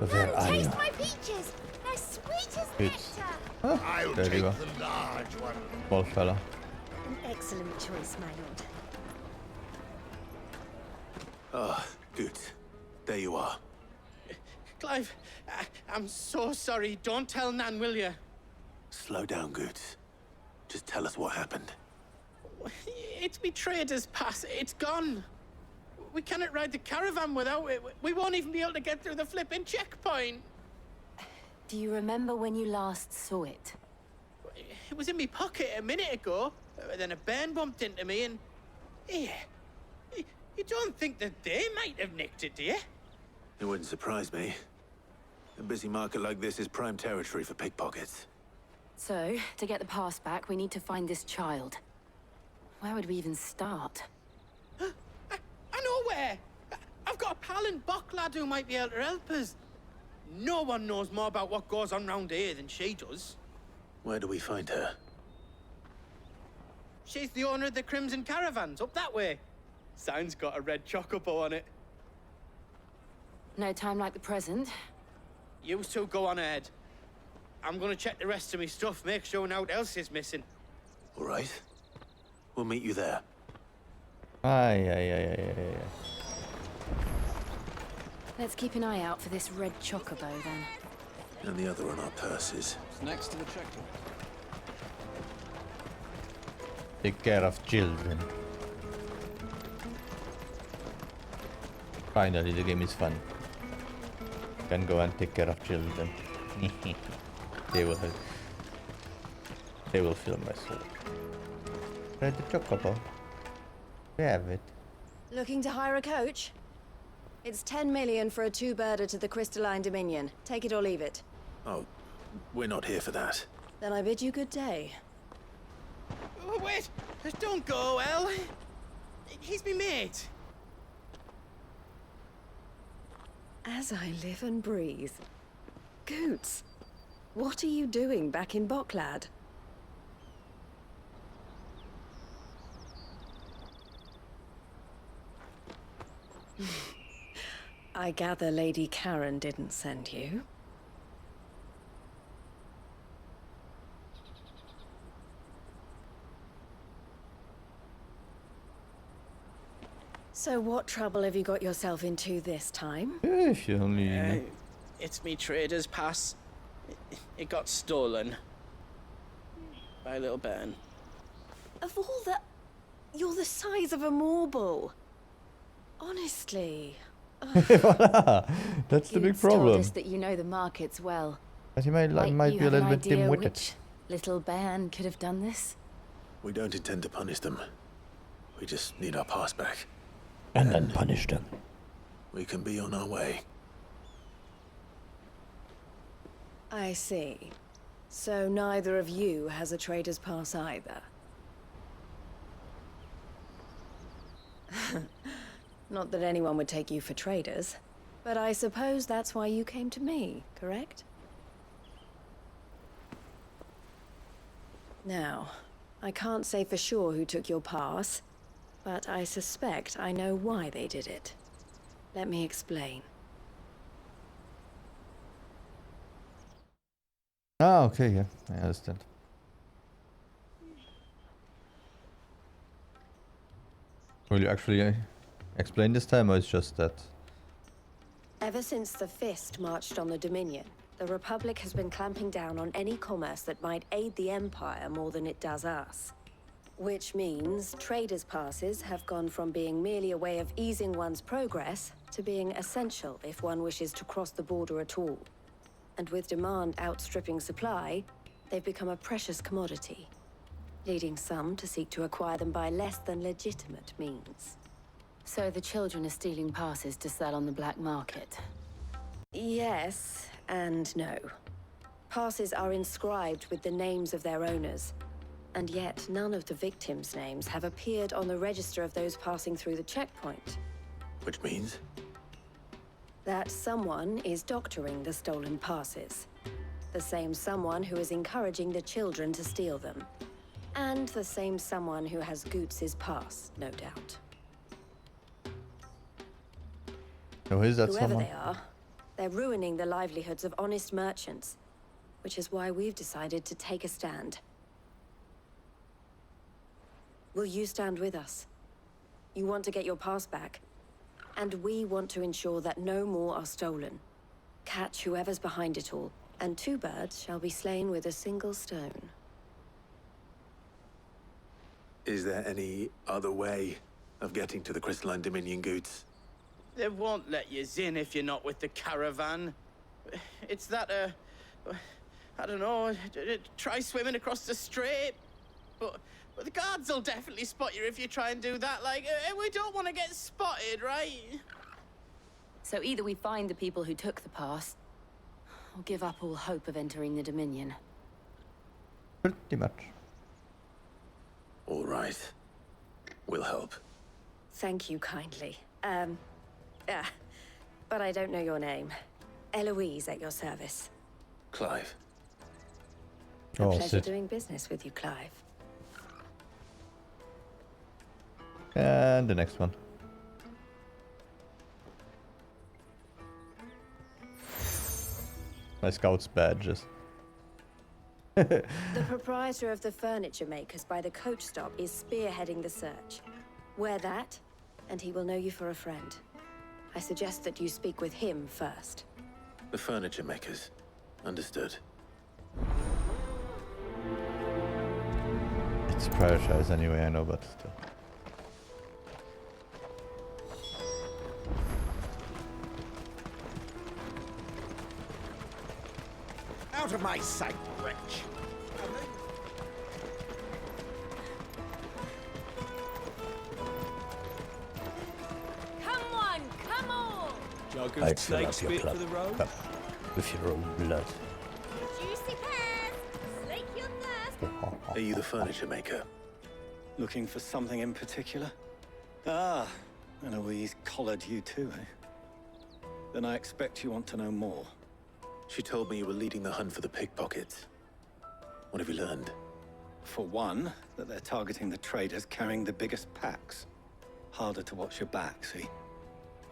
Where are you? Taste my peaches. They're sweet as Peach. nectar. Ah, there you go. The large one. Small fella. An excellent choice, my lord. Oh, good. There you are. Clive, I'm so sorry. Don't tell Nan, will you? Slow down, Goots. Just tell us what happened. It's me trader's pass. It's gone. We cannot ride the caravan without it. We won't even be able to get through the flipping checkpoint. Do you remember when you last saw it? It was in my pocket a minute ago. Then a bairn bumped into me and... Yeah. You don't think that they might have nicked it, do you? It wouldn't surprise me. A busy market like this is prime territory for pickpockets. So, to get the pass back, we need to find this child. Where would we even start? I know where. I've got a pal in Bock lad who might be able to help us. No one knows more about what goes on round here than she does. Where do we find her? She's the owner of the Crimson Caravans, up that way. Sign's got a red chocobo on it. No time like the present. You two go on ahead. I'm gonna check the rest of my stuff, make sure no one else is missing. All right. We'll meet you there. Ay. Let's keep an eye out for this red chocobo, then. And the other on our purses. It's next to the checkpoint. Take care of children. Finally, the game is fun. Can go and take care of children. They will help. They will fill my soul. Red chocobo. We have it. Looking to hire a coach? It's 10 million for a two-birder to the Crystalline Dominion. Take it or leave it. Oh, we're not here for that. Then I bid you good day. Oh, wait! Don't go, El. He's me mate. As I live and breathe. Goots, what are you doing back in Bocklad? I gather Lady Karen didn't send you. So what trouble have you got yourself into this time? If you only... It's me trader's pass. It got stolen. By a little bairn. Of all the... You're the size of a marble. Honestly. Voila! That's the big It's told problem. us that you know the markets well. But you might Like be you a have little an bit idea dim-witted. which little bairn could have done this? We don't intend to punish them. We just need our pass back. And then punish them. We can be on our way. I see. So neither of you has a trader's pass either. Not that anyone would take you for traders, but I suppose that's why you came to me, correct? Now, I can't say for sure who took your pass, but I suspect I know why they did it. Let me explain. Ah, okay, yeah, I understand. Will you actually explain this time, or it's just that? Ever since the Fist marched on the Dominion, the Republic has been clamping down on any commerce that might aid the Empire more than it does us. Which means traders' passes have gone from being merely a way of easing one's progress to being essential if one wishes to cross the border at all. And with demand outstripping supply, they've become a precious commodity, leading some to seek to acquire them by less than legitimate means. So the children are stealing passes to sell on the black market. Yes and no. Passes are inscribed with the names of their owners, and yet none of the victims' names have appeared on the register of those passing through the checkpoint. Which means? That someone is doctoring the stolen passes. The same someone who is encouraging the children to steal them. And the same someone who has Goots's pass, no doubt. Oh, is that Whoever someone? they are, They're ruining the livelihoods of honest merchants, which is why we've decided to take a stand. Will you stand with us? You want to get your pass back, and we want to ensure that no more are stolen. Catch whoever's behind it all, and 2 birds shall be slain with a single stone. Is there any other way of getting to the Crystalline Dominion goods? They won't let you in if you're not with the caravan. It's that, I don't know, try swimming across the strait. But the guards will definitely spot you if you try and do that. Like, we don't want to get spotted, right? So either we find the people who took the pass, or give up all hope of entering the Dominion. Pretty much. All right. We'll help. Thank you kindly. But I don't know your name. Eloise at your service. Clive. A Oh, pleasure shit. doing business with you, Clive. And the next one. My scout's badges. The proprietor of the furniture makers by the coach stop is spearheading the search. Wear that, and he will know you for a friend. I suggest that you speak with him first. The furniture makers. Understood. It's prioritized anyway, I know, but still. Out of my sight, wretch! Come on, come on! I'd fill up your club cup with your own blood. Juicy pears! Slake your thirst! Are you the furniture maker? Looking for something in particular? Ah, Eloise collared you too, eh? Then I expect you want to know more. She told me you were leading the hunt for the pickpockets. What have you learned? For one, that they're targeting the traders carrying the biggest packs. Harder to watch your back, see?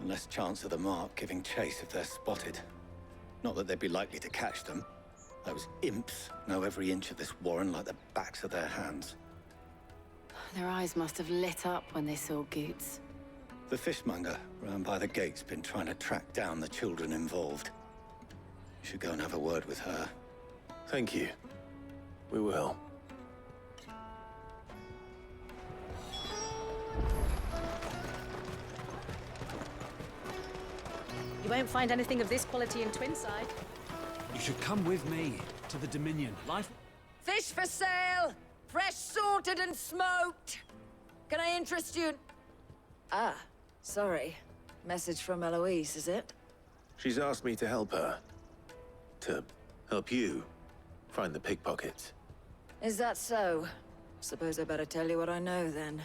And less chance of the mark giving chase if they're spotted. Not that they'd be likely to catch them. Those imps know every inch of this warren like the backs of their hands. Their eyes must have lit up when they saw Goots. The fishmonger round by the gate's been trying to track down the children involved. You should go and have a word with her. Thank you. We will. You won't find anything of this quality in Twinside. You should come with me to the Dominion. Life... Fish for sale! Fresh salted and smoked! Can I interest you in... Ah, sorry. Message from Eloise, is it? She's asked me to help her. To help you find the pickpockets. Is that so? Suppose I better tell you what I know, then.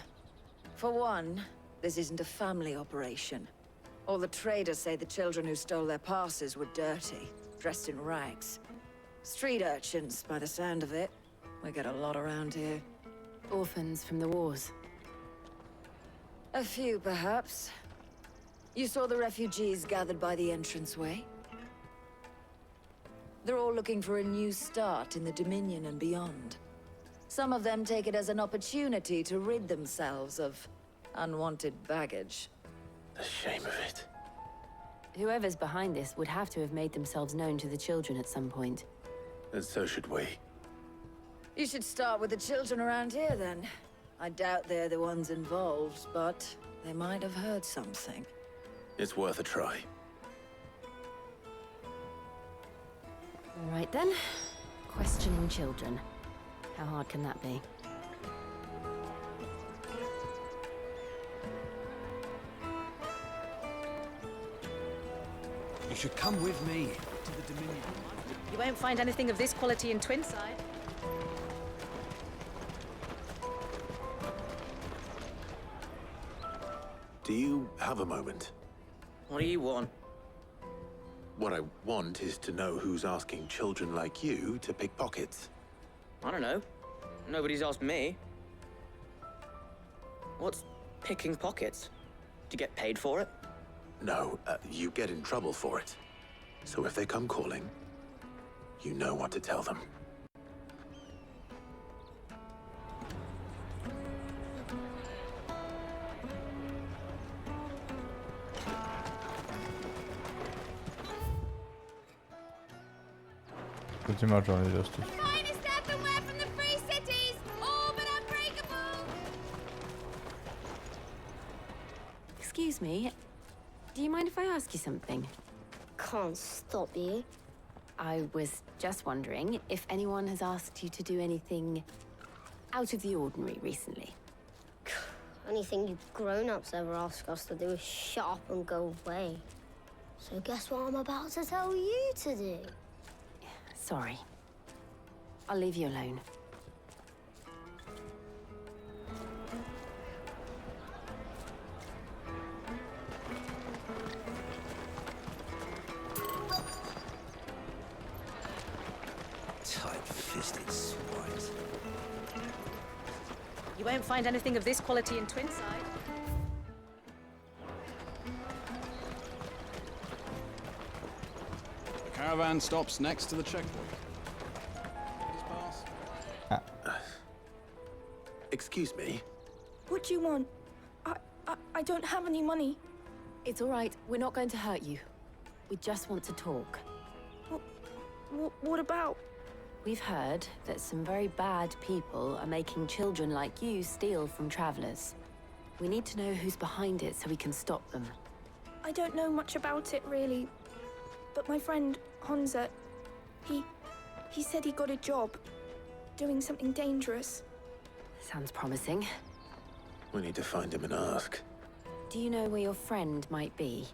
For one, this isn't a family operation. All the traders say the children who stole their passes were dirty, dressed in rags. Street urchins, by the sound of it. We get a lot around here. Orphans from the wars. A few, perhaps. You saw the refugees gathered by the entranceway? They're all looking for a new start in the Dominion and beyond. Some of them take it as an opportunity to rid themselves of unwanted baggage. The shame of it. Whoever's behind this would have to have made themselves known to the children at some point. And so should we. You should start with the children around here, then. I doubt they're the ones involved, but they might have heard something. It's worth a try. All right then. Questioning children. How hard can that be? You should come with me to the Dominion. You won't find anything of this quality in Twinside. Do you have a moment? What do you want? What I want is to know who's asking children like you to pick pockets. I don't know. Nobody's asked me. What's picking pockets? Do you get paid for it? No, you get in trouble for it. So if they come calling, you know what to tell them. Pretty much only those two. Finest earthenware from the free cities, all but unbreakable. Excuse me. Do you mind if I ask you something? Can't stop you. I was just wondering if anyone has asked you to do anything out of the ordinary recently. Anything you grown-ups ever ask us to do is shut up and go away. So guess what I'm about to tell you to do? Sorry. I'll leave you alone. Tight-fisted swines. You won't find anything of this quality in Twinside. The caravan stops next to the checkpoint. Please pass. Excuse me? What do you want? I don't have any money. It's all right. We're not going to hurt you. We just want to talk. What about? We've heard that some very bad people are making children like you steal from travelers. We need to know who's behind it so we can stop them. I don't know much about it, really. But my friend, Hansa, he said he got a job doing something dangerous. Sounds promising. We need to find him and ask. Do you know where your friend might be?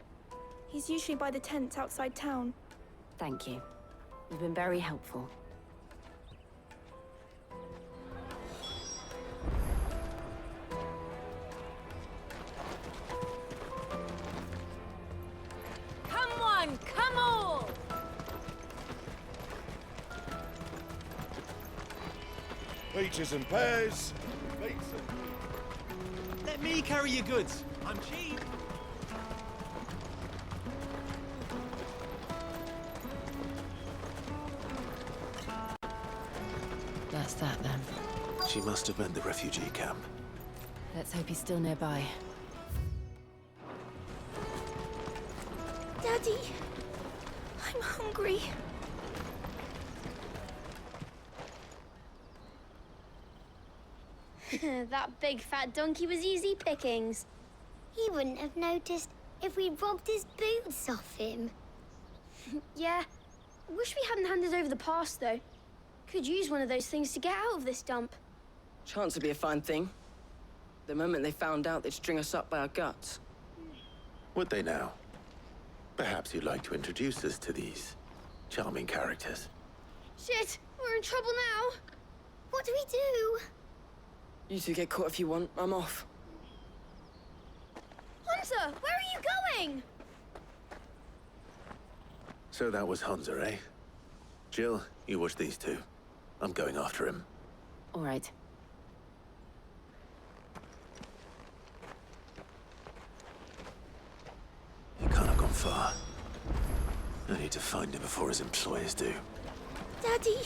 He's usually by the tents outside town. Thank you. You've been very helpful. Come on, come all! Peaches and pears. Let me carry your goods. I'm cheap. That's that then. She must have meant the refugee camp. Let's hope he's still nearby. Daddy, I'm hungry. That big fat donkey was easy pickings. He wouldn't have noticed if we'd robbed his boots off him. Yeah. Wish we hadn't handed over the pass, though. Could use one of those things to get out of this dump. Chance would be a fine thing. The moment they found out, they'd string us up by our guts. Would they now? Perhaps you'd like to introduce us to these charming characters. Shit, we're in trouble now. What do we do? You two get caught if you want. I'm off. Hunter, where are you going? So that was Hansa, eh? Jill, you watch these two. I'm going after him. All right. He can't have gone far. I need to find him before his employers do. Daddy,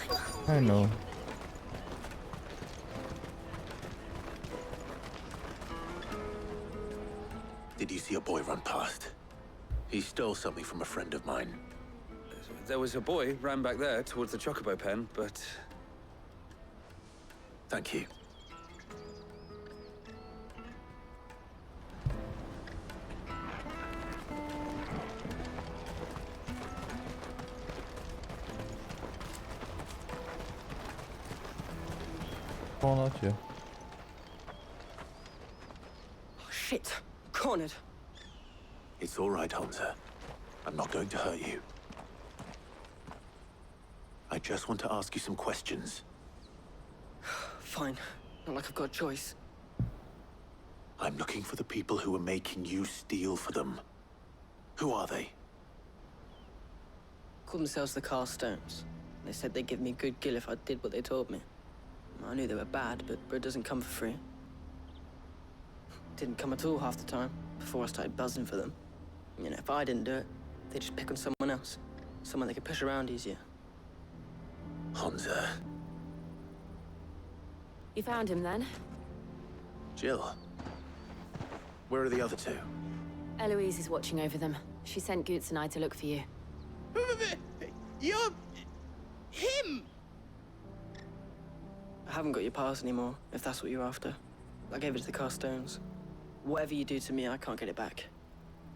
I'm hungry. I know. Did you see a boy run past? He stole something from a friend of mine. There was a boy ran back there towards the chocobo pen, but... Thank you. Oh, not you. Oh, shit. Cornered. It's all right, Hansa. I'm not going to hurt you. I just want to ask you some questions. Fine. Not like I've got a choice. I'm looking for the people who are making you steal for them. Who are they? Called themselves the Carstones. They said they'd give me a good gill if I did what they told me. I knew they were bad, but bread doesn't come for free. Didn't come at all half the time, before I started buzzing for them. You know, if I didn't do it, They just pick on someone else. Someone they can push around easier. Hansa. You found him then? Jill. Where are the other two? Eloise is watching over them. She sent Goots and I to look for you. You're... him! I haven't got your pass anymore, if that's what you're after. I gave it to the Carstones. Whatever you do to me, I can't get it back.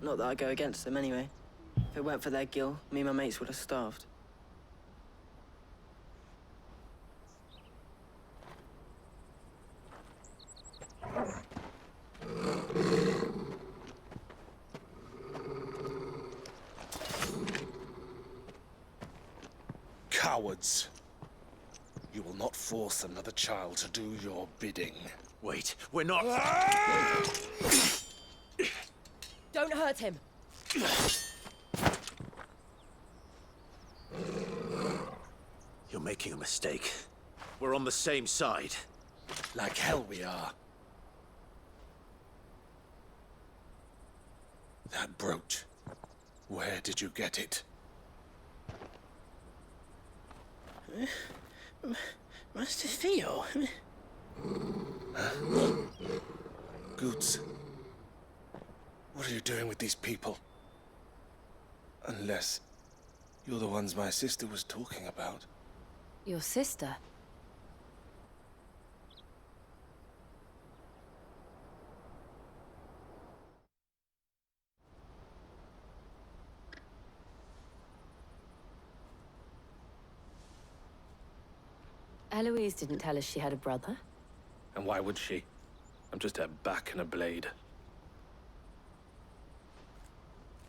Not that I go against them anyway. If it weren't for their gil, me and my mates would have starved. Cowards. You will not force another child to do your bidding. Wait, we're not... Don't hurt him! You're making a mistake. We're on the same side. Like hell we are. That brooch. Where did you get it? Master Theo? Goots. What are you doing with these people? Unless you're the ones my sister was talking about. Your sister? Eloise didn't tell us she had a brother. And why would she? I'm just her back and a blade.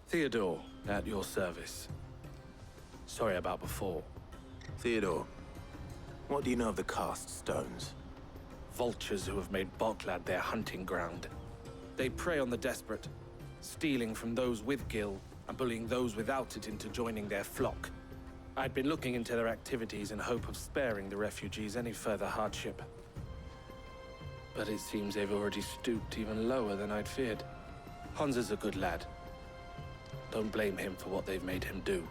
Theodore, at your service. Sorry about before. Theodore, what do you know of the cast stones? Vultures who have made Boklad their hunting ground. They prey on the desperate, stealing from those with gil and bullying those without it into joining their flock. I'd been looking into their activities in hope of sparing the refugees any further hardship. But it seems they've already stooped even lower than I'd feared. Hansa's a good lad. Don't blame him for what they've made him do.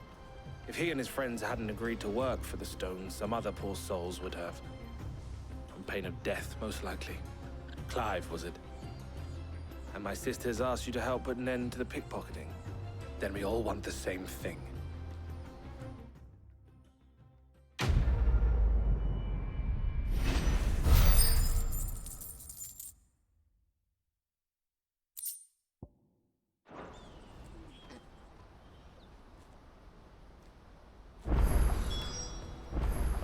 If he and his friends hadn't agreed to work for the stones, some other poor souls would have. On pain of death, most likely. Clive, was it? And my sisters asked you to help put an end to the pickpocketing. Then we all want the same thing.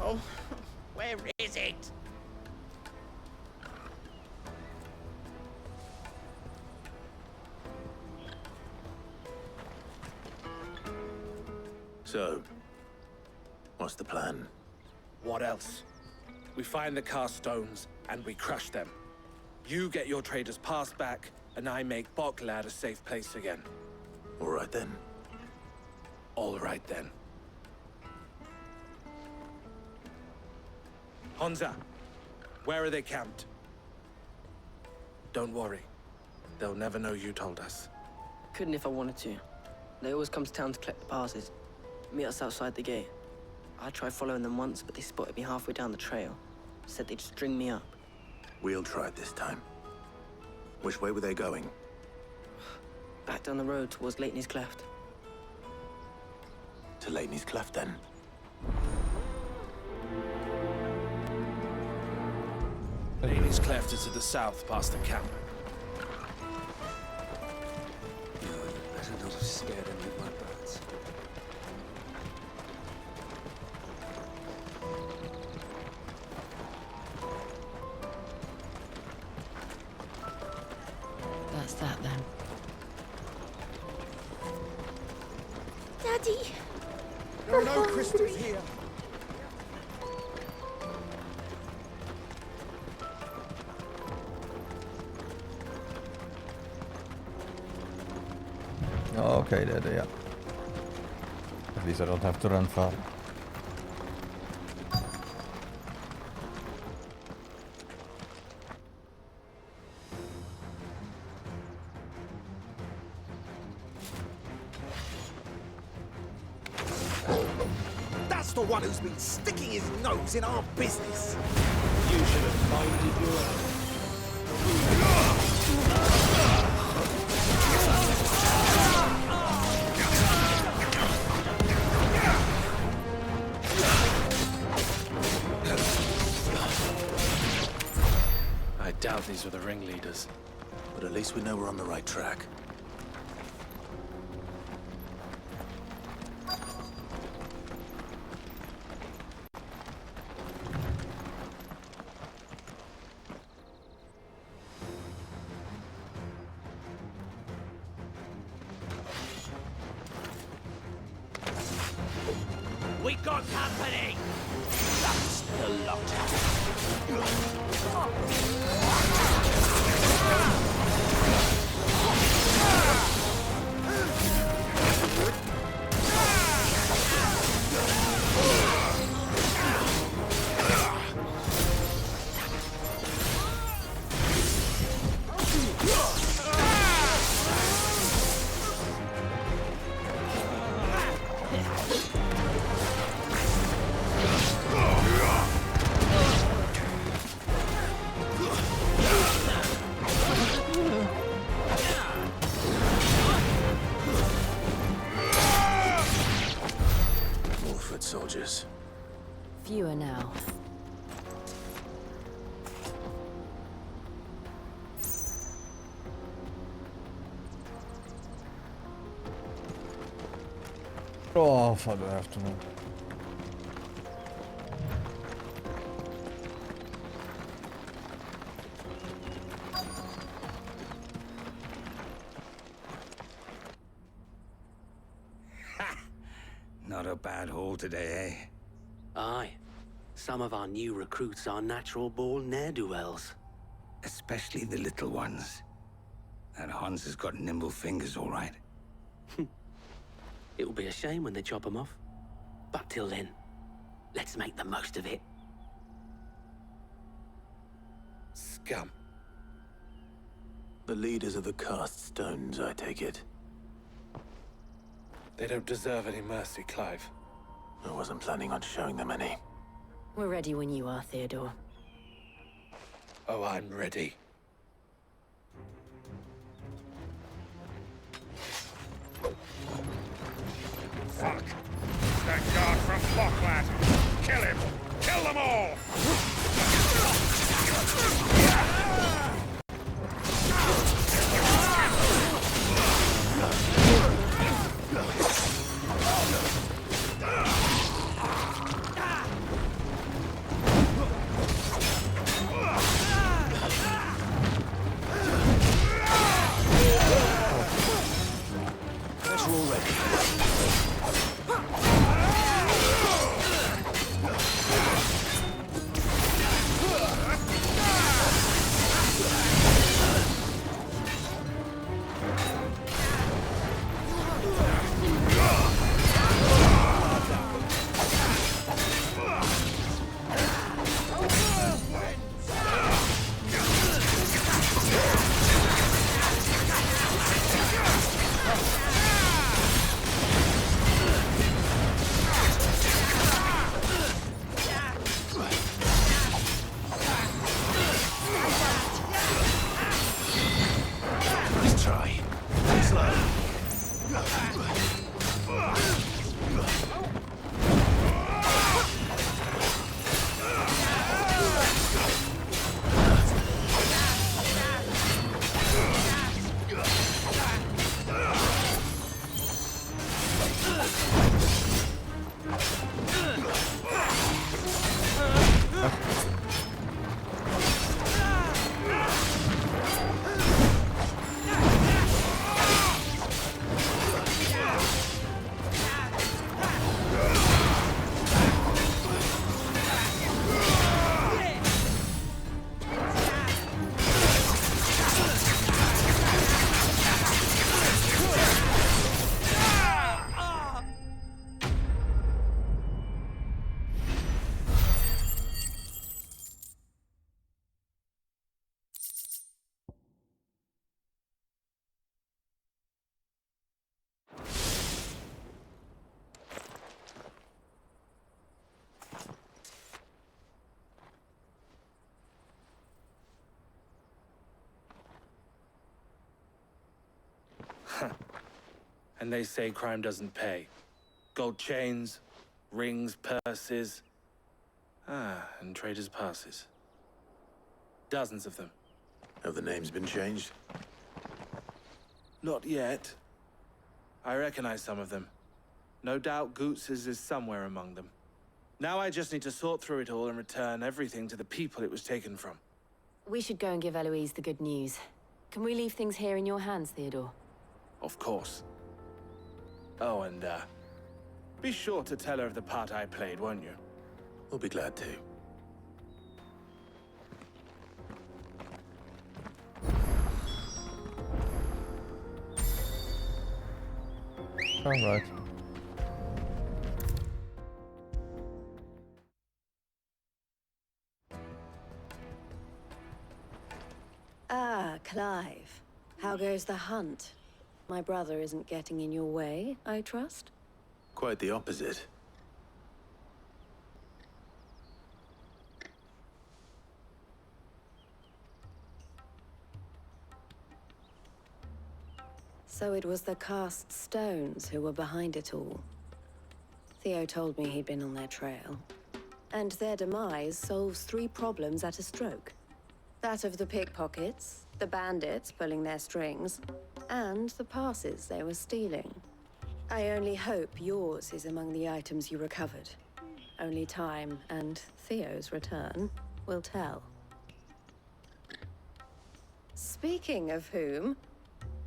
Oh, where is it? So, what's the plan? What else? We find the cast stones, and we crush them. You get your trader's pass back, and I make Boklad a safe place again. All right then. All right then. Hansa, where are they camped? Don't worry. They'll never know you told us. Couldn't if I wanted to. They always come to town to collect the passes. Meet us outside the gate. I tried following them once, but they spotted me halfway down the trail. Said they'd string me up. We'll try it this time. Which way were they going? Back down the road towards Leighton's Cleft. To Leighton's Cleft, then? Leighton's Cleft is to the south, past the camp. Better not have scared any of my birds. That's that then. Daddy! There are no crystals here. Oh, okay, there, yeah. At least I don't have to run far. the one who's been sticking his nose in our business. You should have minded your own. I doubt these were the ringleaders. But at least we know we're on the right track. We got company! That's the lot. Soldiers. Fewer now. Oh, Father afternoon. Not a bad haul today, eh? Aye. Some of our new recruits are natural-born ne'er-do-wells. Especially the little ones. That Hans has got nimble fingers, all right. It'll be a shame when they chop them off. But till then, let's make the most of it. Scum. The leaders of the cast stones, I take it. They don't deserve any mercy, Clive. I wasn't planning on showing them any. We're ready when you are, Theodore. Oh, I'm ready. Fuck! That guard from Bocklad! Kill him! Kill them all! And they say crime doesn't pay. Gold chains, rings, purses. And traders' passes. Dozens of them. Have the names been changed? Not yet. I recognize some of them. No doubt Goots's is somewhere among them. Now I just need to sort through it all and return everything to the people it was taken from. We should go and give Eloise the good news. Can we leave things here in your hands, Theodore? Of course. Oh, and, be sure to tell her of the part I played, won't you? We'll be glad to. All right. Ah, Clive. How goes the hunt? My brother isn't getting in your way, I trust? Quite the opposite. So it was the cast stones who were behind it all. Theo told me he'd been on their trail. And their demise solves 3 problems at a stroke. That of the pickpockets, the bandits pulling their strings, and the passes they were stealing. I only hope yours is among the items you recovered. Only time and Theo's return will tell. Speaking of whom,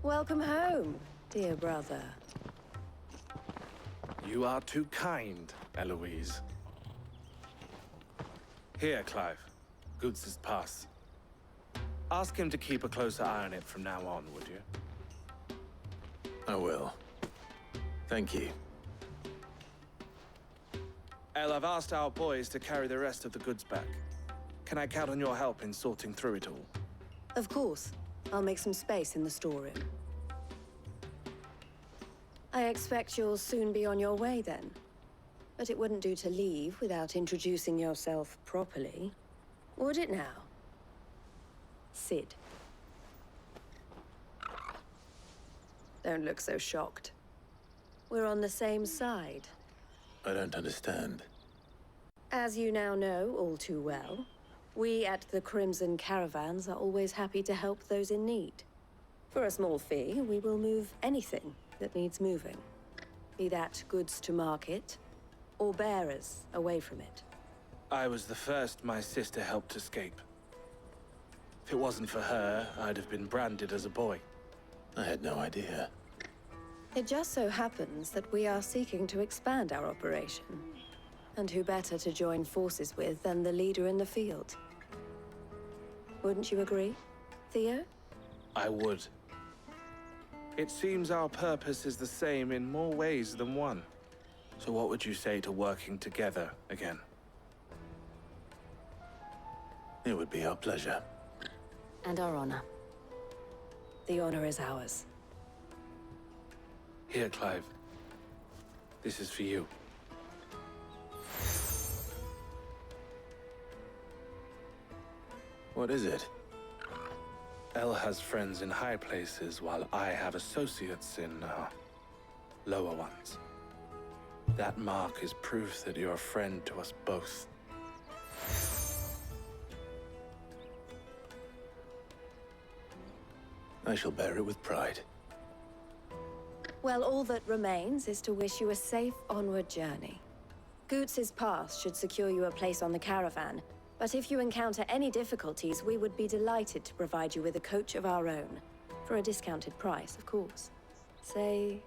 welcome home, dear brother. You are too kind, Eloise. Here, Clive. Goots's pass. Ask him to keep a closer eye on it from now on, would you? I will. Thank you. El, I've asked our boys to carry the rest of the goods back. Can I count on your help in sorting through it all? Of course. I'll make some space in the storeroom. I expect you'll soon be on your way then. But it wouldn't do to leave without introducing yourself properly. Would it now? Sid. Don't look so shocked. We're on the same side. I don't understand. As you now know all too well, we at the Crimson Caravans are always happy to help those in need. For a small fee, we will move anything that needs moving. Be that goods to market, or bearers away from it. I was the first my sister helped escape. If it wasn't for her, I'd have been branded as a boy. I had no idea. It just so happens that we are seeking to expand our operation. And who better to join forces with than the leader in the field? Wouldn't you agree, Theo? I would. It seems our purpose is the same in more ways than one. So what would you say to working together again? It would be our pleasure. And our honor. The honor is ours. Here, Clive. This is for you. What is it? El has friends in high places, while I have associates in, lower ones. That mark is proof that you're a friend to us both. I shall bear it with pride. Well, all that remains is to wish you a safe onward journey. Goots's pass should secure you a place on the caravan, but if you encounter any difficulties, we would be delighted to provide you with a coach of our own. For a discounted price, of course. Say,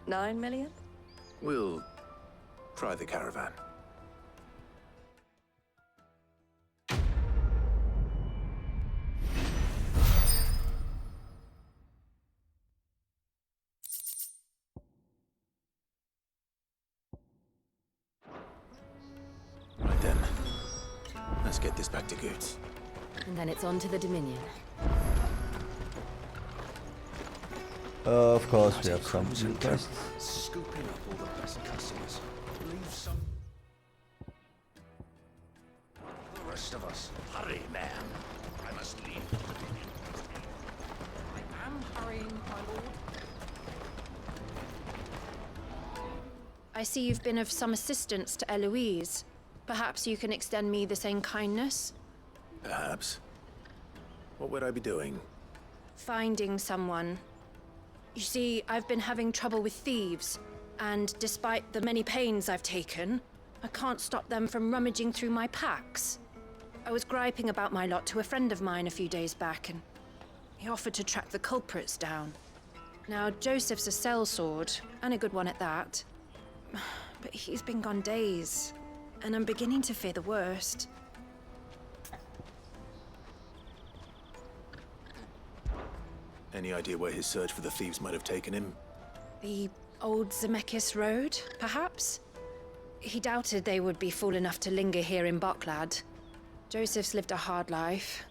9 million? We'll try the caravan. Right then. Let's get this back to Goots. And then it's on to the Dominion. Of course, we have some requests. Scooping up all the best customers. Leave some. The rest of us. Hurry, man. I must leave. I am hurrying, my lord. I see you've been of some assistance to Eloise. Perhaps you can extend me the same kindness? Perhaps. What would I be doing? Finding someone. You see, I've been having trouble with thieves, and despite the many pains I've taken, I can't stop them from rummaging through my packs. I was griping about my lot to a friend of mine a few days back, and he offered to track the culprits down. Now, Joseph's a sellsword, and a good one at that. But he's been gone days, and I'm beginning to fear the worst. Any idea where his search for the thieves might have taken him? The old Zemeckis Road, perhaps? He doubted they would be fool enough to linger here in Boklad. Joseph's lived a hard life.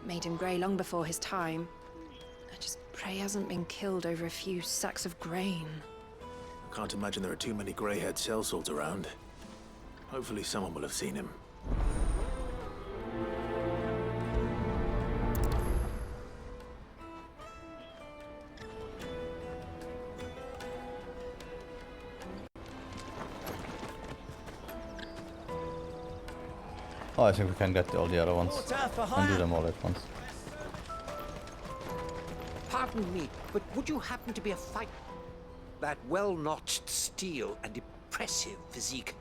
Made him grey long before his time. I just pray he hasn't been killed over a few sacks of grain. I can't imagine there are too many grey-haired sellswords around. Hopefully someone will have seen him. Oh, I think we can get all the other ones and do them all at once. Pardon me, but would you happen to be a fight? That well-notched steel and impressive physique.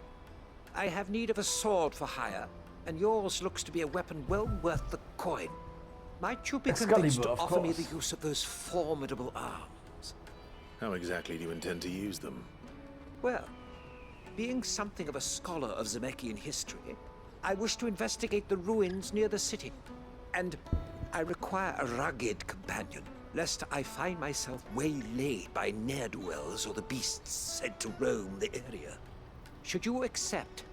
I have need of a sword for hire, and yours looks to be a weapon well worth the coin. Might you be convinced to offer me the use of those formidable arms? How exactly do you intend to use them? Well, being something of a scholar of Zemekian history, I wish to investigate the ruins near the city. And I require a rugged companion, lest I find myself waylaid by ne'er-do-wells or the beasts sent to roam the area. Should you accept,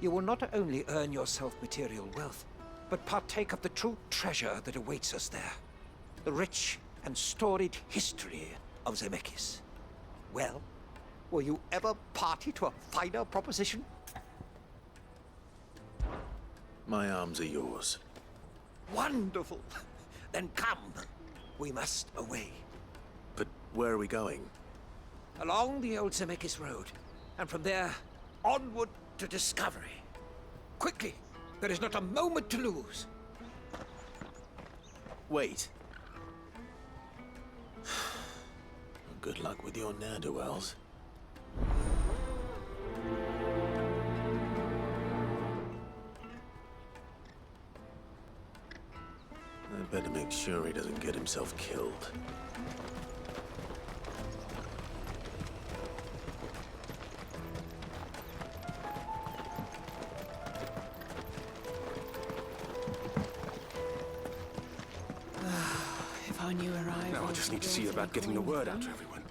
you will not only earn yourself material wealth, but partake of the true treasure that awaits us there. The rich and storied history of Zemeckis. Well, were you ever party to a finer proposition? My arms are yours. Wonderful! Then come. We must away. But where are we going? Along the old Zemeckis Road, and from there, onward to discovery. Quickly! There is not a moment to lose. Wait. Good luck with your ne'er-do-wells. I better make sure he doesn't get himself killed. If I knew arrival... Now I just need to see about getting the word out to everyone.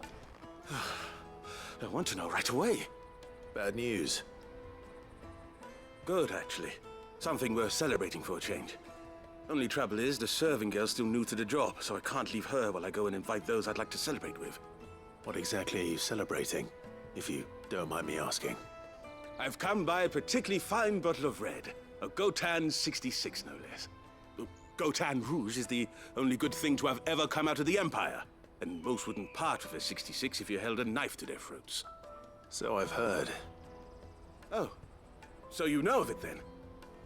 I want to know right away. Bad news. Good, actually. Something worth celebrating for a change. Only trouble is, the serving girl's still new to the job, so I can't leave her while I go and invite those I'd like to celebrate with. What exactly are you celebrating, if you don't mind me asking? I've come by a particularly fine bottle of red. A Gotan 66, no less. Gotan Rouge is the only good thing to have ever come out of the Empire. And most wouldn't part with a 66 if you held a knife to their throats. So I've heard. Oh, so you know of it then?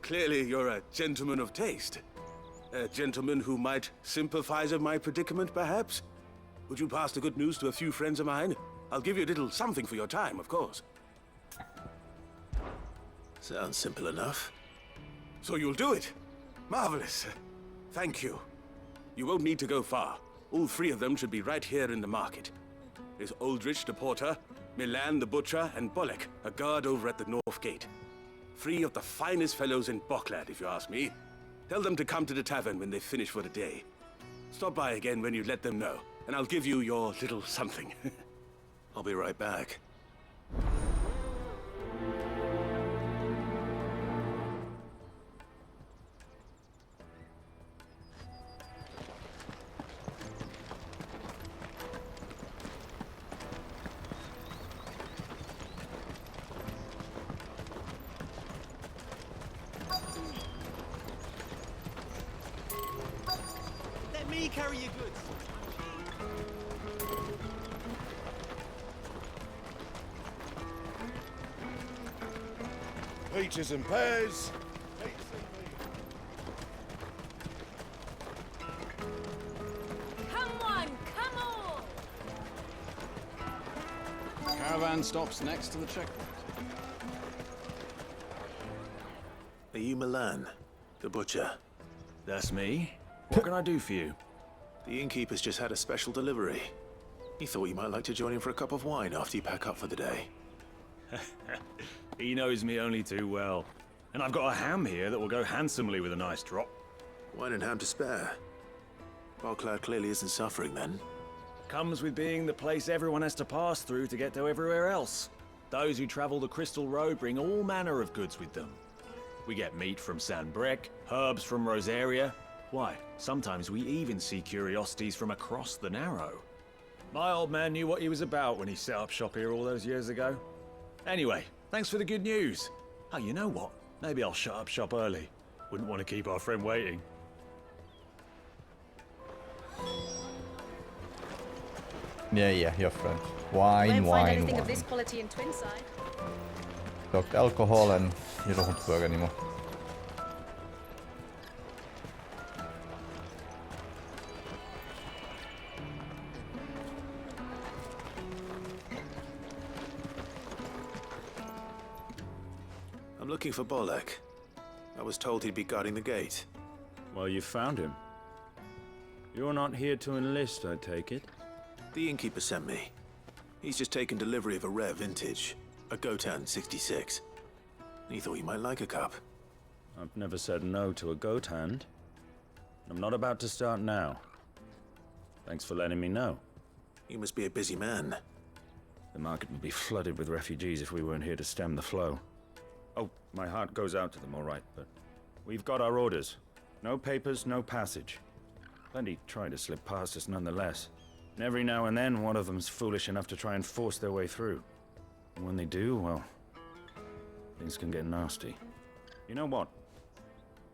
Clearly you're a gentleman of taste. A gentleman who might sympathize with my predicament, perhaps? Would you pass the good news to a few friends of mine? I'll give you a little something for your time, of course. Sounds simple enough. So you'll do it? Marvelous. Thank you. You won't need to go far. All three of them should be right here in the market. There's Aldrich the porter, Milan the butcher, and Bolek, a guard over at the north gate. Three of the finest fellows in Boklad, if you ask me. Tell them to come to the tavern when they finish for the day. Stop by again when you let them know, and I'll give you your little something. I'll be right back. Let me carry your goods. Peaches and pears. Come on, come on! Caravan stops next to the checkpoint. Are you Milan, the butcher? That's me. What can I do for you? The innkeeper's just had a special delivery. He thought you might like to join him for a cup of wine after you pack up for the day. He knows me only too well. And I've got a ham here that will go handsomely with a nice drop. Wine and ham to spare. Bocklad clearly isn't suffering then. Comes with being the place everyone has to pass through to get to everywhere else. Those who travel the Crystal Road bring all manner of goods with them. We get meat from Sanbrec, herbs from Rosaria. Why, sometimes we even see curiosities from across the Narrow. My old man knew what he was about when he set up shop here all those years ago. Anyway, thanks for the good news. Oh, you know what? Maybe I'll shut up shop early. Wouldn't want to keep our friend waiting. Yeah, your friend. Wine, Won't find wine, anything wine. of this quality in Twinside. Talk alcohol and you don't work anymore. I'm looking for Bolek. I was told he'd be guarding the gate. Well, you found him. You're not here to enlist, I take it? The innkeeper sent me. He's just taken delivery of a rare vintage, a Gotan 66. He thought you might like a cup. I've never said no to a goat hand. I'm not about to start now. Thanks for letting me know. You must be a busy man. The market would be flooded with refugees if we weren't here to stem the flow. Oh, my heart goes out to them, all right, but we've got our orders. No papers, no passage. Plenty try to slip past us nonetheless. And every now and then, one of them's foolish enough to try and force their way through. And when they do, well, things can get nasty. You know what?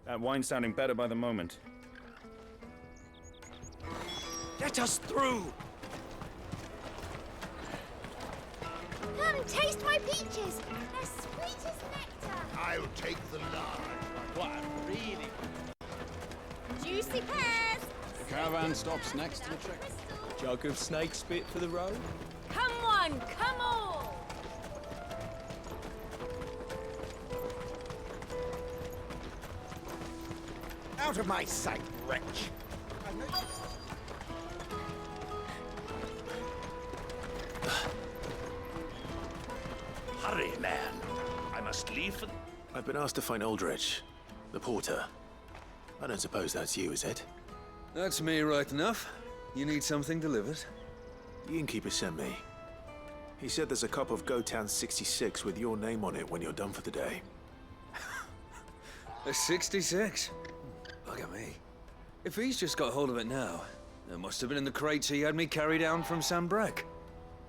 That wine's sounding better by the moment. Let us through! Come, taste my peaches. They're sweet as nectar. I'll take the large. What, really? Juicy pears. The caravan stops next to the checkpoint. Jug of snake spit for the road? Come on, come on! Out of my sight, wretch! Hurry, man. I must leave for... I've been asked to find Aldrich, the porter. I don't suppose that's you, is it? That's me right enough. You need something delivered? The innkeeper sent me. He said there's a cup of Gotan 66 with your name on it when you're done for the day. A 66? Look at me. If he's just got hold of it now, it must have been in the crates he had me carry down from Sanbrec.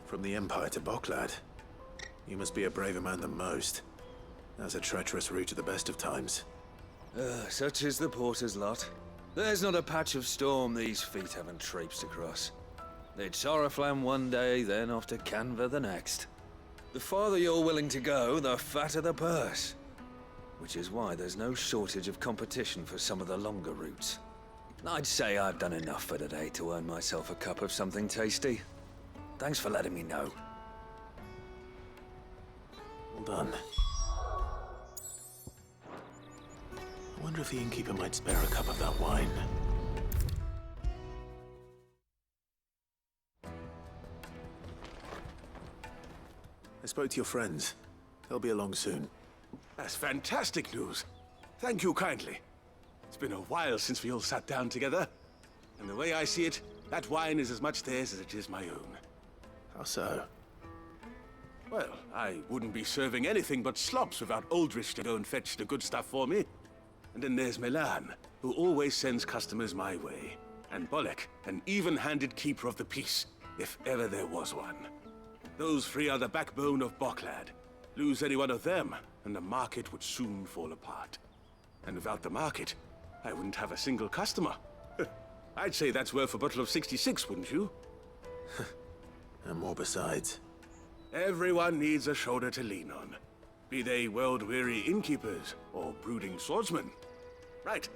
From the Empire to Bocklad. You must be a braver man than most. That's a treacherous route at the best of times. Such is the porter's lot. There's not a patch of storm these feet haven't traipsed across. It's Oriflamme one day, then off to Canva the next. The farther you're willing to go, the fatter the purse. Which is why there's no shortage of competition for some of the longer routes. I'd say I've done enough for today to earn myself a cup of something tasty. Thanks for letting me know. Well done. I wonder if the innkeeper might spare a cup of that wine. I spoke to your friends. They'll be along soon. That's fantastic news. Thank you kindly. It's been a while since we all sat down together. And the way I see it, that wine is as much theirs as it is my own. How so? Well, I wouldn't be serving anything but slops without Aldrich to go and fetch the good stuff for me. And then there's Milan, who always sends customers my way. And Bolek, an even-handed keeper of the peace, if ever there was one. Those three are the backbone of Bocklad. Lose any one of them, and the market would soon fall apart. And without the market, I wouldn't have a single customer. I'd say that's worth a bottle of 66, wouldn't you? And more besides. Everyone needs a shoulder to lean on. Be they world-weary innkeepers or brooding swordsmen. Right.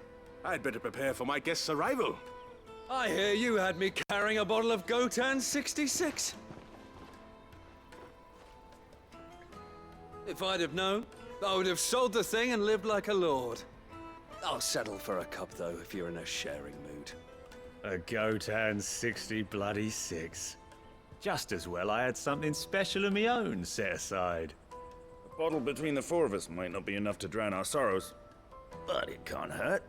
I'd better prepare for my guest's arrival. I hear you had me carrying a bottle of Gotan 66. If I'd have known, I would have sold the thing and lived like a lord. I'll settle for a cup, though, if you're in a sharing mood. A Gotan 66. Just as well I had something special of my own set aside. A bottle between the four of us might not be enough to drown our sorrows, but it can't hurt.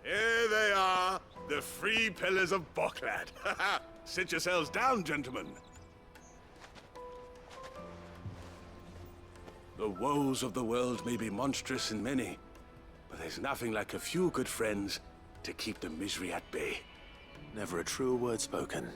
Here they are, the free pillars of Boklad. Sit yourselves down, gentlemen. The woes of the world may be monstrous and many, but there's nothing like a few good friends to keep the misery at bay. Never a truer word spoken.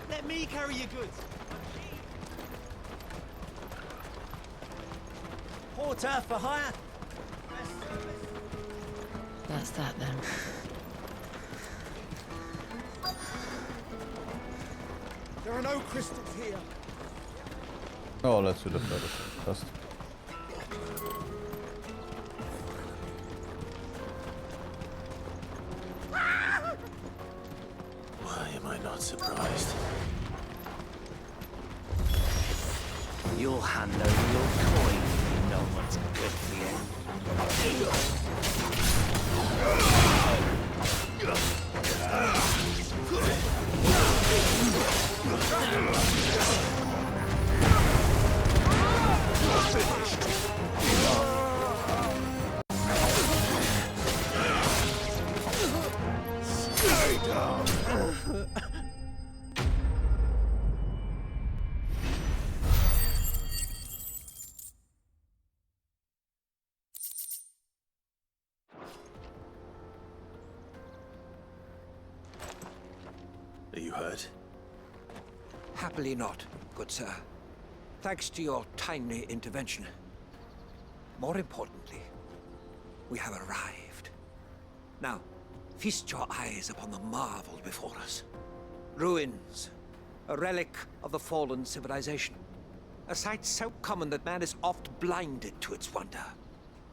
Let me carry your goods. Porter for hire. That's that then. There are no crystals here. Oh, let's do the first. Why am I not surprised? You'll hand over your coin if you know what's good for Stay down. Are you hurt? Happily not, good sir. Thanks to your timely intervention. More importantly, we have arrived. Now, feast your eyes upon the marvel before us. Ruins, a relic of the fallen civilization. A sight so common that man is oft blinded to its wonder.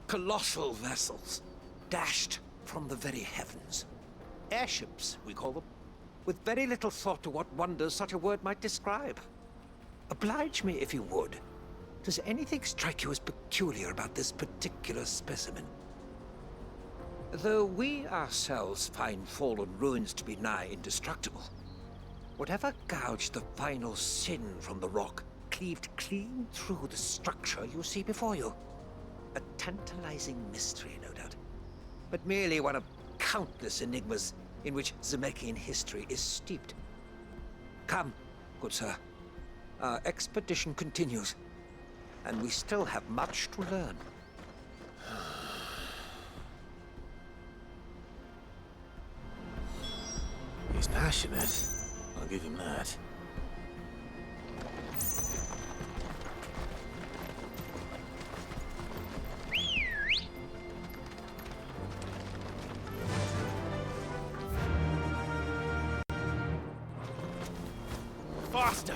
Colossal vessels, dashed from the very heavens. Airships, we call them, with very little thought to what wonders such a word might describe. Oblige me, if you would. Does anything strike you as peculiar about this particular specimen? Though we ourselves find fallen ruins to be nigh indestructible, whatever gouged the final sin from the rock cleaved clean through the structure you see before you. A tantalizing mystery, no doubt, but merely one of countless enigmas in which Zemeckis history is steeped. Come, good sir. Our expedition continues, and we still have much to learn. He's passionate. I'll give him that. Faster!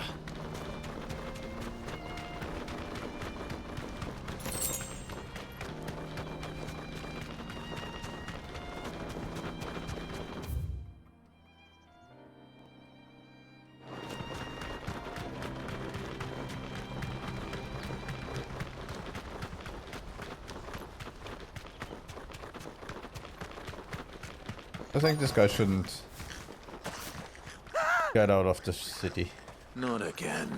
I think this guy shouldn't get out of the city. Not again.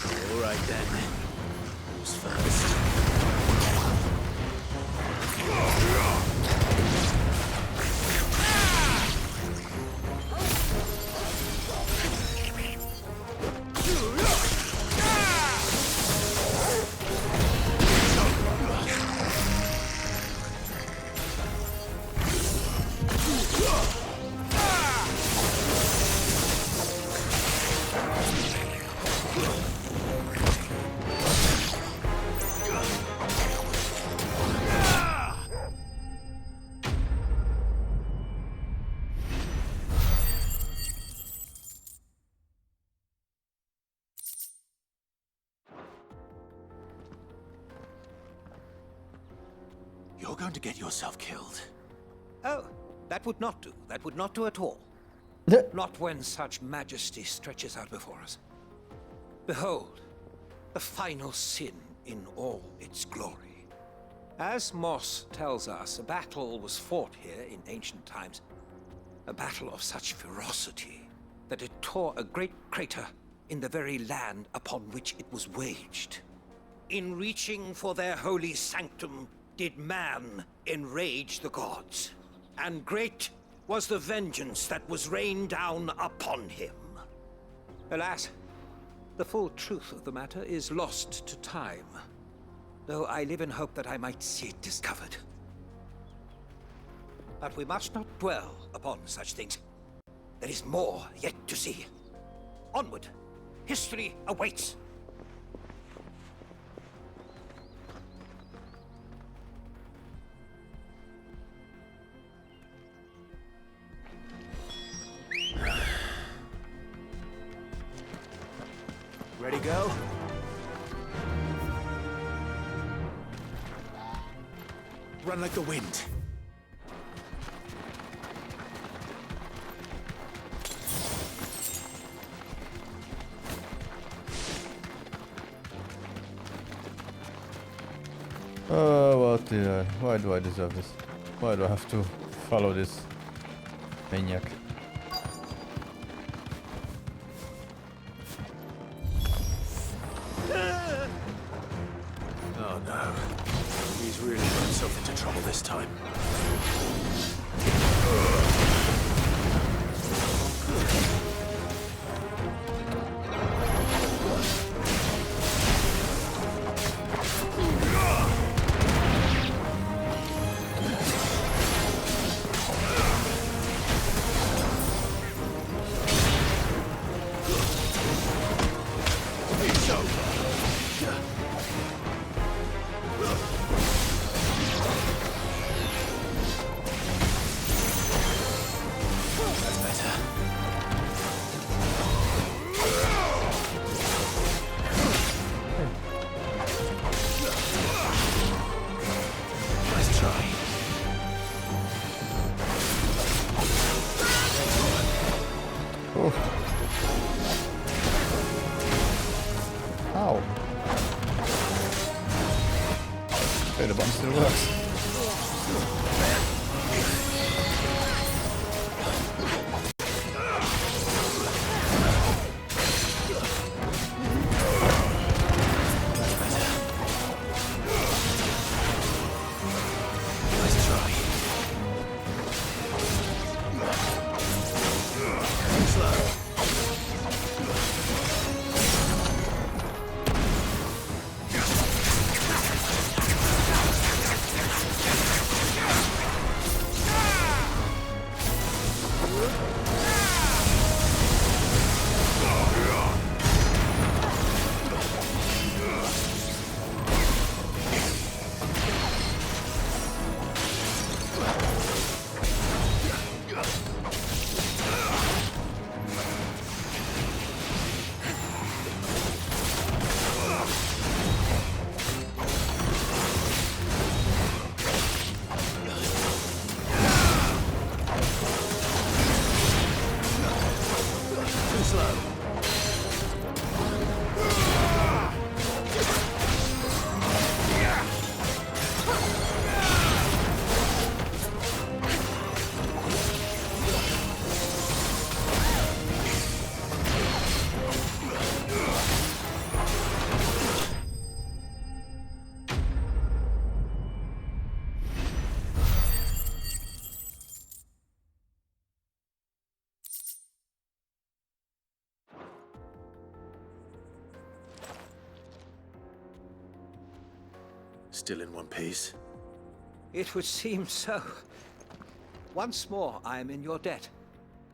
All right then. Who's first? You're going to get yourself killed. Oh, that would not do. That would not do at all. Not when such majesty stretches out before us. Behold, the final sin in all its glory. As Moss tells us, a battle was fought here in ancient times. A battle of such ferocity that it tore a great crater in the very land upon which it was waged. In reaching for their holy sanctum, did man enrage the gods, and great was the vengeance that was rained down upon him. Alas, the full truth of the matter is lost to time, though I live in hope that I might see it discovered. But we must not dwell upon such things. There is more yet to see. Onward! History awaits! Ready, go? Run like the wind. Oh, why do I deserve this? Why do I have to follow this maniac? Oh no. He's really got himself into trouble this time. The button still works. Still in one piece? It would seem so. Once more I am in your debt,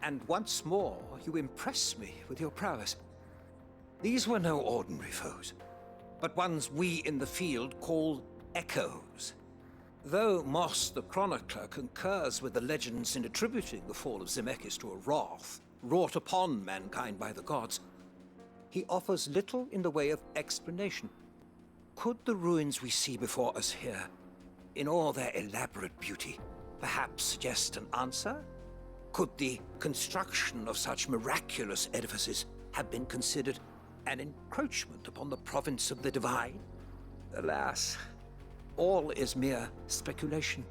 and once more you impress me with your prowess. These were no ordinary foes, but ones we in the field call echoes. Though Moss the Chronicler concurs with the legends in attributing the fall of Zemeckis to a wrath wrought upon mankind by the gods, he offers little in the way of explanation. Could the ruins we see before us here in all their elaborate beauty, perhaps suggest an answer? Could the construction of such miraculous edifices have been considered an encroachment upon the province of the divine? Alas, all is mere speculation.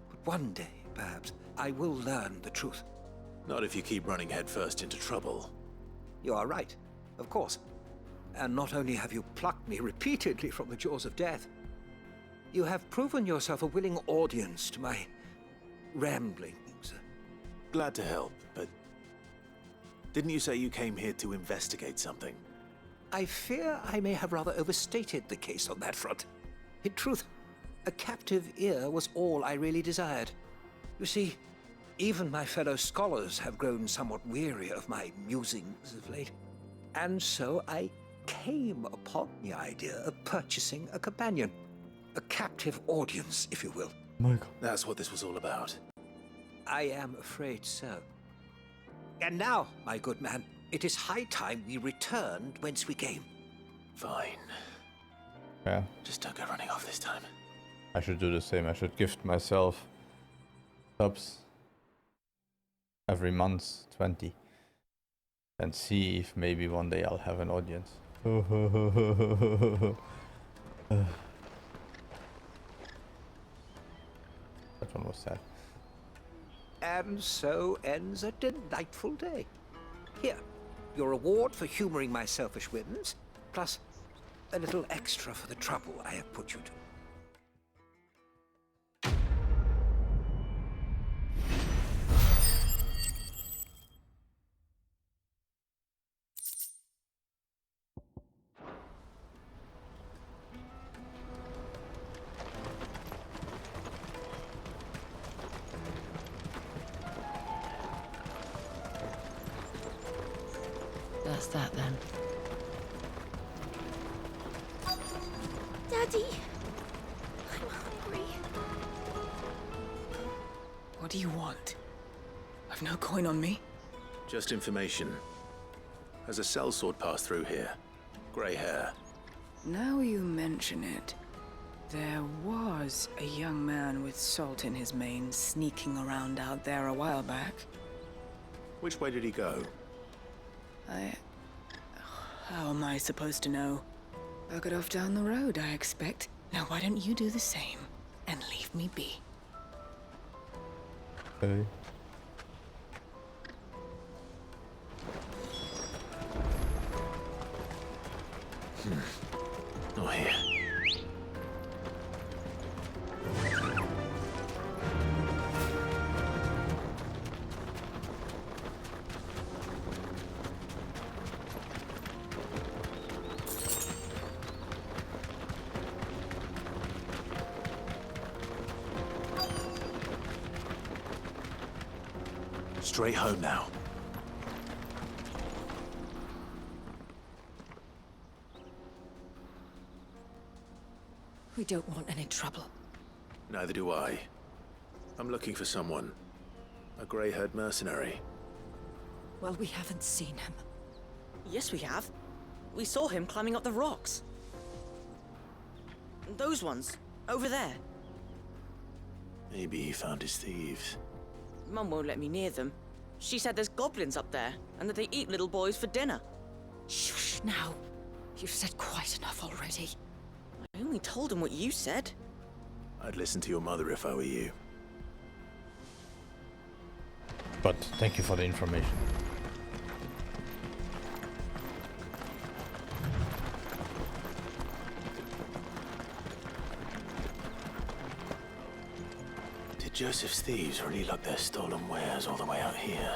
But one day, perhaps, I will learn the truth. Not if you keep running headfirst into trouble. You are right, of course. And not only have you plucked me repeatedly from the jaws of death, you have proven yourself a willing audience to my ramblings. Glad to help, but didn't you say you came here to investigate something? I fear I may have rather overstated the case on that front. In truth, a captive ear was all I really desired. You see, even my fellow scholars have grown somewhat weary of my musings of late. And so I came upon the idea of purchasing a companion. A captive audience, if you will. My God. That's what this was all about. I am afraid so. And now, my good man, it is high time we returned whence we came. Fine. Yeah. Just don't go running off this time. I should do the same. I should gift myself subs every month, 20. And see if maybe one day I'll have an audience. That one was sad. And so ends a delightful day. Here, your reward for humoring my selfish whims, plus a little extra for the trouble I have put you to. That's that then. Daddy, I'm hungry. What do you want? I've no coin on me. Just information. Has a sellsword passed through here? Grey hair. Now you mention it. There was a young man with salt in his mane sneaking around out there a while back. Which way did he go? How am I supposed to know? Buggered off down the road, I expect. Now why don't you do the same and leave me be? Okay. Not here. Straight home now. We don't want any trouble. Neither do I. I'm looking for someone. A grey-haired mercenary. Well, we haven't seen him. Yes, we have. We saw him climbing up the rocks. Those ones, over there. Maybe he found his thieves. Mum won't let me near them. She said there's goblins up there, and that they eat little boys for dinner. Shush now. You've said quite enough already. I only told him what you said. I'd listen to your mother if I were you. But thank you for the information. Did Joseph's thieves really lug their stolen wares all the way out here?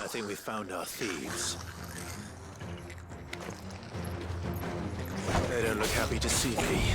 think we found our thieves. They don't look happy to see me.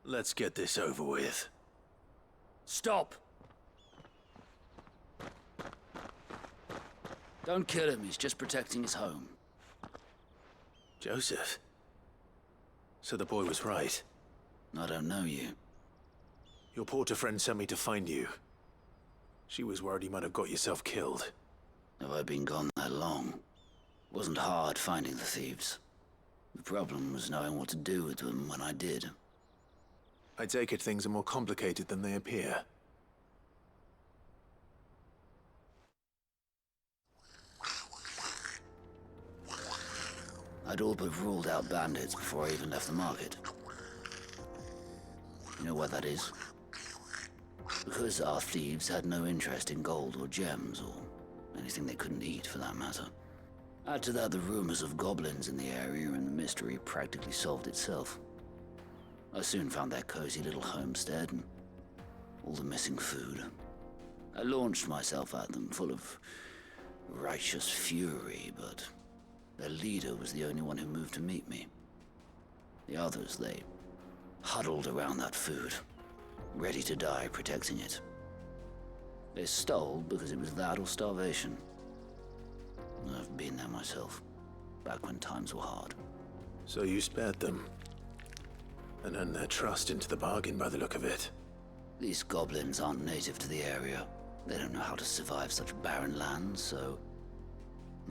Let's get this over with. Stop! Don't kill him, he's just protecting his home. Joseph? So the boy was right. I don't know you. Your porter friend sent me to find you. She was worried you might have got yourself killed. Have I been gone that long? It wasn't hard finding the thieves. The problem was knowing what to do with them when I did. I take it things are more complicated than they appear. I'd all but ruled out bandits before I even left the market. You know why that is? Because our thieves had no interest in gold or gems, or anything they couldn't eat for that matter. Add to that the rumors of goblins in the area, and the mystery practically solved itself. I soon found their cozy little homestead and all the missing food. I launched myself at them, full of righteous fury, but their leader was the only one who moved to meet me. The others, they huddled around that food, ready to die protecting it. They stole because it was that or starvation. I've been there myself, back when times were hard. So you spared them? And earned their trust into the bargain by the look of it. These goblins aren't native to the area. They don't know how to survive such barren lands, so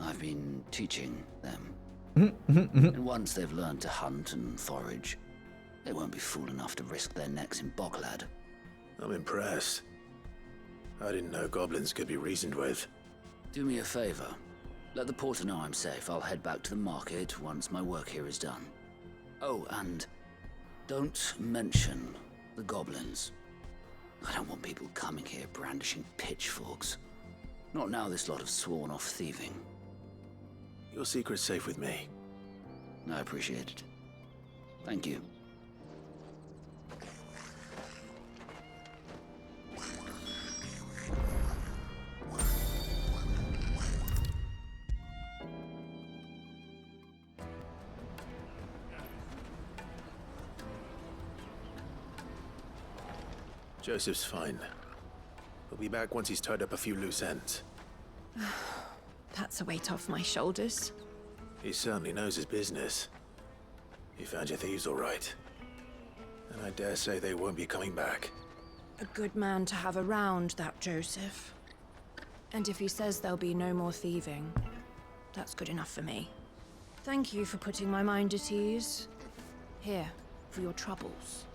I've been teaching them. And once they've learned to hunt and forage, they won't be fool enough to risk their necks in Boklad. I'm impressed. I didn't know goblins could be reasoned with. Do me a favor. Let the porter know I'm safe. I'll head back to the market once my work here is done. Oh, and don't mention the goblins. I don't want people coming here brandishing pitchforks. Not now this lot have sworn off thieving. Your secret's safe with me. I appreciate it. Thank you. Joseph's fine. He'll be back once he's tied up a few loose ends. That's a weight off my shoulders. He certainly knows his business. He found your thieves all right. And I dare say they won't be coming back. A good man to have around, that Joseph. And if he says there'll be no more thieving, that's good enough for me. Thank you for putting my mind at ease. Here, for your troubles.